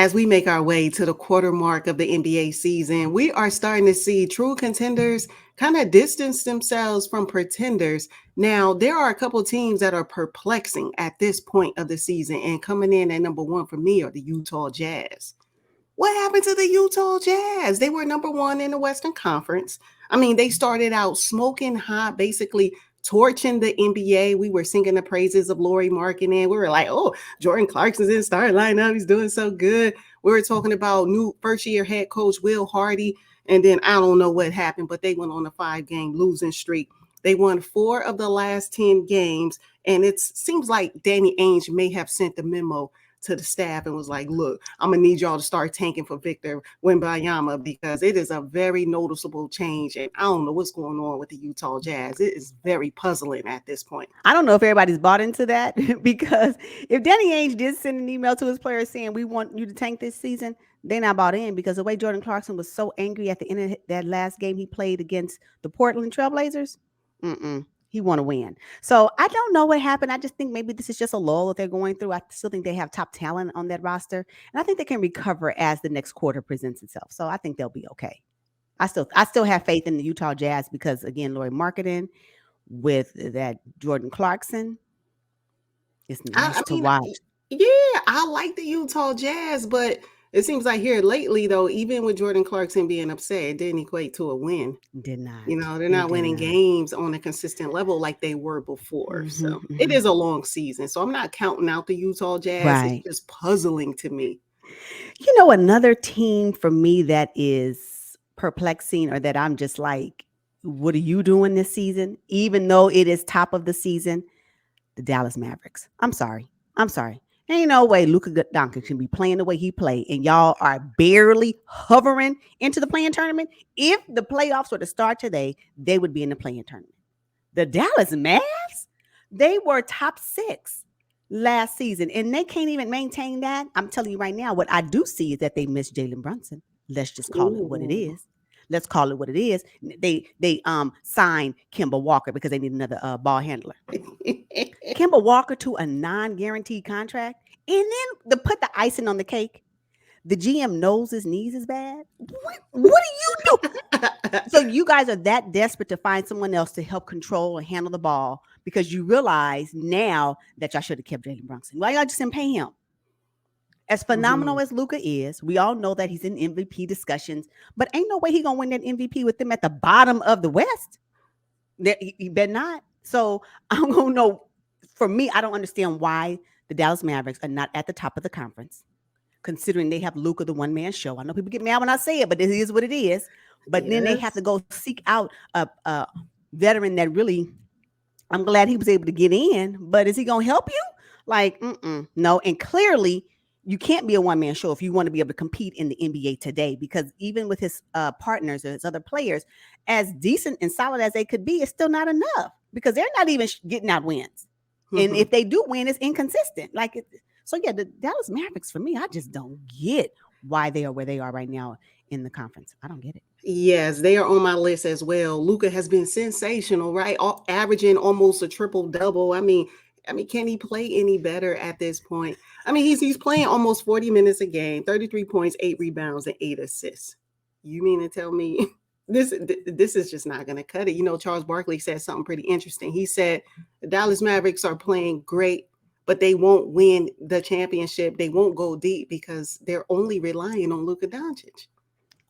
As we make our way to the quarter mark of the NBA season, we are starting to see true contenders kind of distance themselves from pretenders. Now, there are a couple teams that are perplexing at this point of the season, and coming in at number one for me are the Utah Jazz. What happened to the Utah Jazz? They were number one in the Western Conference. I mean, they started out smoking hot, basically torching the NBA. We were singing the praises of Lauri Markkanen. We were like, oh, Jordan Clarkson's in starting lineup. He's doing so good. We were talking about new first-year head coach Will Hardy. And then I don't know what happened, but they went on a 5-game losing streak. They won 4 of the last 10 games. And it seems like Danny Ainge may have sent the memo to the staff and was like, look, I'm going to need y'all to start tanking for Victor Wembanyama because it is a very noticeable change. And I don't know what's going on with the Utah Jazz. It is very puzzling at this point. I don't know if everybody's bought into that because if Danny Ainge did send an email to his players saying, we want you to tank this season, they're not bought in because the way Jordan Clarkson was so angry at the end of that last game he played against the Portland Trailblazers, he want to win. So I don't know what happened. I just think maybe this is just a lull that they're going through. I still think they have top talent on that roster. And I think they can recover as the next quarter presents itself. So I think they'll be okay. I still have faith in the Utah Jazz because, again, Lauri Markkanen with that Jordan Clarkson, it's nice to watch. Yeah, I like the Utah Jazz, but it seems like here lately, though, even with Jordan Clarkson being upset, it didn't equate to a win. Did not. They're not winning games on a consistent level like they were before. So it is a long season. So I'm not counting out the Utah Jazz. Right. It's just puzzling to me. Another team for me that is perplexing or that I'm just like, what are you doing this season? Even though it is top of the season, the Dallas Mavericks. I'm sorry. Ain't no way Luka Doncic can be playing the way he played, and y'all are barely hovering into the play-in tournament. If the playoffs were to start today, they would be in the play-in tournament. The Dallas Mavs, they were top 6 last season, and they can't even maintain that. I'm telling you right now, what I do see is that they miss Jalen Brunson. Let's just call it what it is. Let's call it what it is. They signed Kemba Walker because they need another ball handler. Kemba Walker to a non-guaranteed contract. And then to put the icing on the cake, the GM knows his knees is bad. What do you do? So you guys are that desperate to find someone else to help control and handle the ball because you realize now that y'all should have kept Jalen Brunson. Why y'all just didn't pay him? As phenomenal as Luka is, we all know that he's in MVP discussions, but ain't no way he gonna win that MVP with them at the bottom of the West. He better not. So I'm gonna know. For me, I don't understand why the Dallas Mavericks are not at the top of the conference, considering they have Luka, the one-man show. I know people get mad when I say it, but it is what it is. But then they have to go seek out a veteran that really, I'm glad he was able to get in, but is he gonna help you? Like, no. And clearly, you can't be a one-man show if you want to be able to compete in the NBA today, because even with his partners or his other players, as decent and solid as they could be, it's still not enough because they're not even getting out wins. And if they do win, it's inconsistent. So the Dallas Mavericks, for me, I just don't get why they are where they are right now in the conference. I don't get it. Yes, they are on my list as well. Luka has been sensational, right? Averaging almost a triple-double. I mean, can he play any better at this point? I mean, he's playing almost 40 minutes a game, 33 points, 8 rebounds, and 8 assists. You mean to tell me this is just not going to cut it? Charles Barkley said something pretty interesting. He said the Dallas Mavericks are playing great, but they won't win the championship. They won't go deep because they're only relying on Luka Doncic.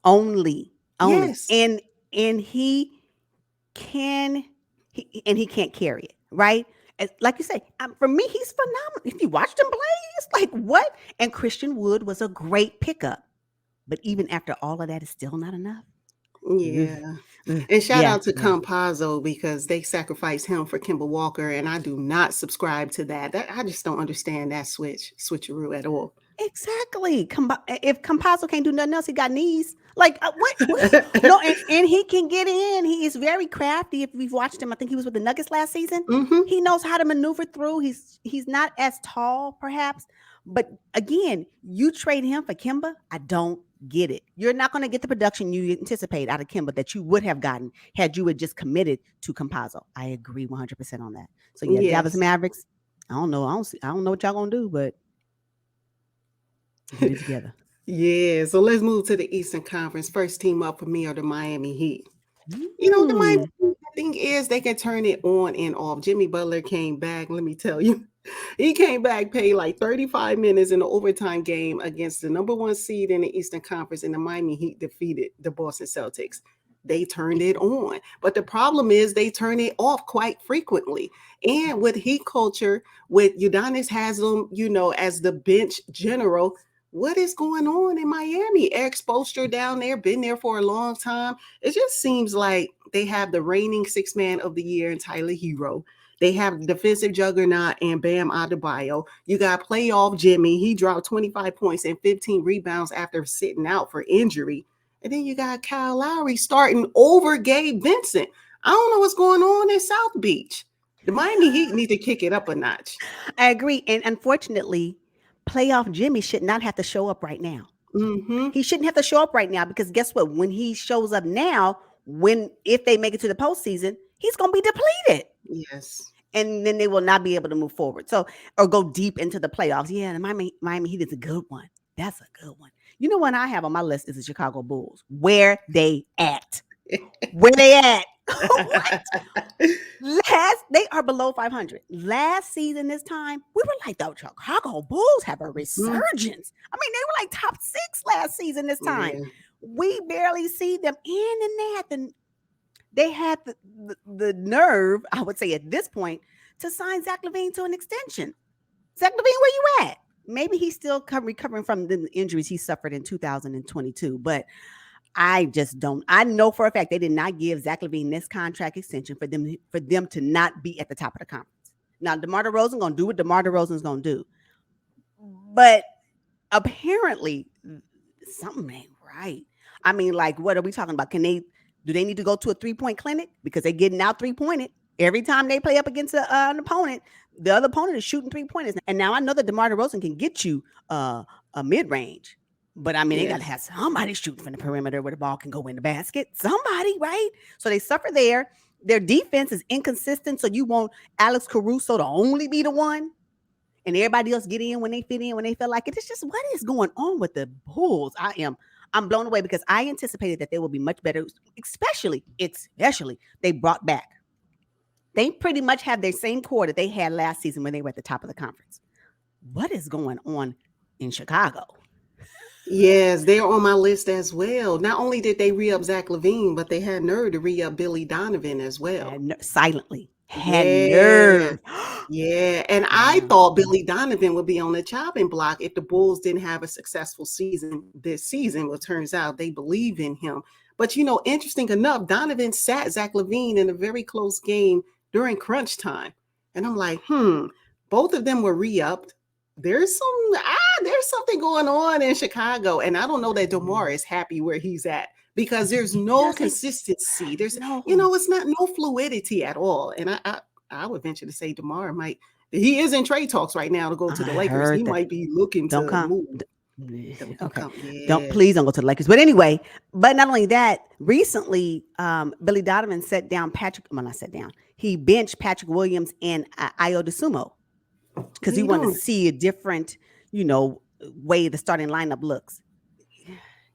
Only. Yes. And he can't carry it, right? Like you say, for me, he's phenomenal. If you watched him play, it's like, what? And Christian Wood was a great pickup. But even after all of that, it's still not enough. Yeah. And shout out to Campazzo because they sacrificed him for Kemba Walker, and I do not subscribe to that. I just don't understand that switcheroo at all. Exactly. If Campazzo can't do nothing else, he got knees. Like what? No, and he can get in. He is very crafty. If we've watched him, I think he was with the Nuggets last season. He knows how to maneuver through. He's not as tall, perhaps, but again, you trade him for Kemba. I don't get it. You're not going to get the production you anticipate out of Kemba that you would have gotten had you had just committed to Campazzo. I agree 100% on that. So Dallas Mavericks. I don't know. I don't know what y'all gonna do, but. Get it together. Yeah, so let's move to the Eastern Conference. First team up for me are the Miami Heat. The Miami Mm. Heat, the thing is they can turn it on and off. Jimmy Butler came back, let me tell you. He came back, played like 35 minutes in the overtime game against the number one seed in the Eastern Conference, and the Miami Heat defeated the Boston Celtics. They turned it on. But the problem is they turn it off quite frequently. And with Heat culture, with Udonis Haslam, as the bench general, what is going on in Miami? Eric Spoelstra down there, been there for a long time. It just seems like they have the reigning six man of the year in Tyler Hero. They have defensive juggernaut and Bam Adebayo. You got playoff Jimmy. He dropped 25 points and 15 rebounds after sitting out for injury. And then you got Kyle Lowry starting over Gabe Vincent. I don't know what's going on in South Beach. The Miami Heat need to kick it up a notch. I agree. And unfortunately, playoff Jimmy should not have to show up right now. Mm-hmm. He shouldn't have to show up right now because guess what? When he shows up now, if they make it to the postseason, he's going to be depleted. Yes. And then they will not be able to move forward. So, or go deep into the playoffs. Yeah, the Miami Heat is a good one. That's a good one. You know what I have on my list is the Chicago Bulls. Where they at? Where they at? What? They are below 500. Last season, this time, we were like, the Chicago Bulls have a resurgence. I mean, they were like top 6 last season this time. Yeah. We barely see them in, and they had the nerve, I would say at this point, to sign Zach LaVine to an extension. Zach LaVine, where you at? Maybe he's still recovering from the injuries he suffered in 2022, but I just don't. I know for a fact they did not give Zach LaVine this contract extension for them to not be at the top of the conference. Now, DeMar DeRozan going to do what DeMar DeRozan's going to do. But apparently, something ain't right. I mean, like, what are we talking about? Do they need to go to a 3-point clinic? Because they're getting out 3-pointed. Every time they play up against an opponent, the other opponent is shooting 3-pointers. And now I know that DeMar DeRozan can get you a mid-range. But I mean, they got to have somebody shooting from the perimeter where the ball can go in the basket. Somebody, right? So they suffer there. Their defense is inconsistent. So you want Alex Caruso to only be the one, and everybody else get in when they fit in, when they feel like it. It's just what is going on with the Bulls? I'm blown away because I anticipated that they will be much better, especially they brought back. They pretty much have their same core that they had last season when they were at the top of the conference. What is going on in Chicago? Yes, they're on my list as well. Not only did they re-up Zach LaVine, but they had nerve to re-up Billy Donovan as well. Silently. Had nerve. Yeah, and I thought Billy Donovan would be on the chopping block if the Bulls didn't have a successful season this season. Well, it turns out they believe in him. But, interesting enough, Donovan sat Zach LaVine in a very close game during crunch time. And I'm like, both of them were re-upped. There's something going on in Chicago. And I don't know that DeMar is happy where he's at because there's no consistency. There's it's not no fluidity at all. And I would venture to say DeMar he is in trade talks right now to go to the Lakers. He might be looking to move. Please don't go to the Lakers. But anyway, but not only that, recently Billy Donovan he benched Patrick Williams and Ayo DeSumo because he wanted to see a different, way the starting lineup looks.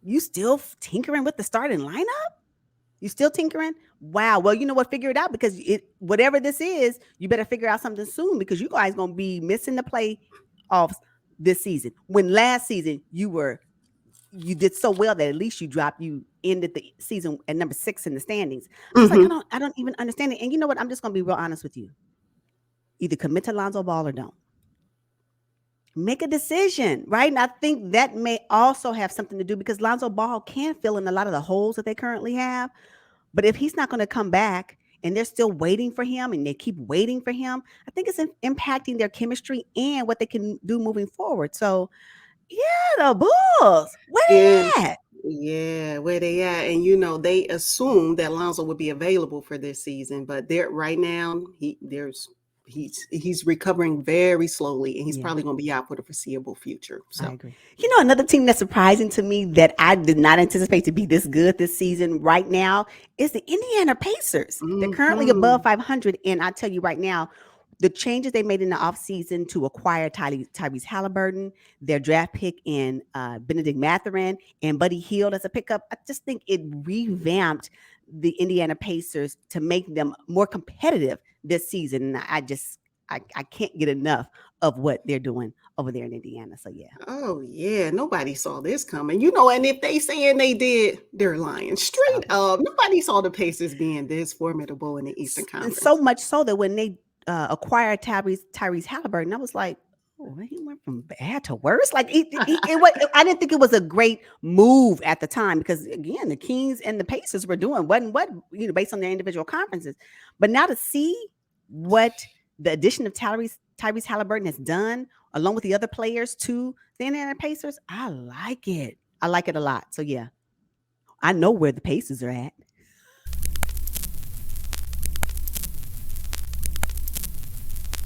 You still tinkering with the starting lineup? You still tinkering? Wow. Well, you know what? Figure it out because whatever this is, you better figure out something soon because you guys going to be missing the playoffs this season. When last season you did so well that at least you ended the season at number 6 in the standings. I was like, I don't even understand it. And you know what? I'm just going to be real honest with you. Either commit to Lonzo Ball or don't. Make a decision, right? And I think that may also have something to do because Lonzo Ball can fill in a lot of the holes that they currently have. But if he's not going to come back and they're still waiting for him and they keep waiting for him, I think it's impacting their chemistry and what they can do moving forward. So, yeah, the Bulls, where they at? Yeah, where they at? And, they assumed that Lonzo would be available for this season. But right now, he's recovering very slowly and he's probably going to be out for the foreseeable future. So I agree. Another team that's surprising to me that I did not anticipate to be this good this season right now is the Indiana Pacers. They're currently above 500. And I tell you right now, the changes they made in the offseason to acquire Tyrese Halliburton, their draft pick in Benedict Mathurin, and Buddy Hield as a pickup, I just think it revamped the Indiana Pacers to make them more competitive this season. And I can't get enough of what they're doing over there in Indiana. So yeah. Oh yeah, nobody saw this coming. And if they saying they did, they're lying. Straight up. Nobody saw the Pacers being this formidable in the Eastern And Conference. so much so that when they acquired Tyrese Halliburton, I was like, oh, he went from bad to worse. Like it was, I didn't think it was a great move at the time because again, the Kings and the Pacers were doing what based on their individual conferences. But now to see what the addition of Tyrese Halliburton has done, along with the other players to the Indiana Pacers, I like it. I like it a lot. So yeah, I know where the Pacers are at.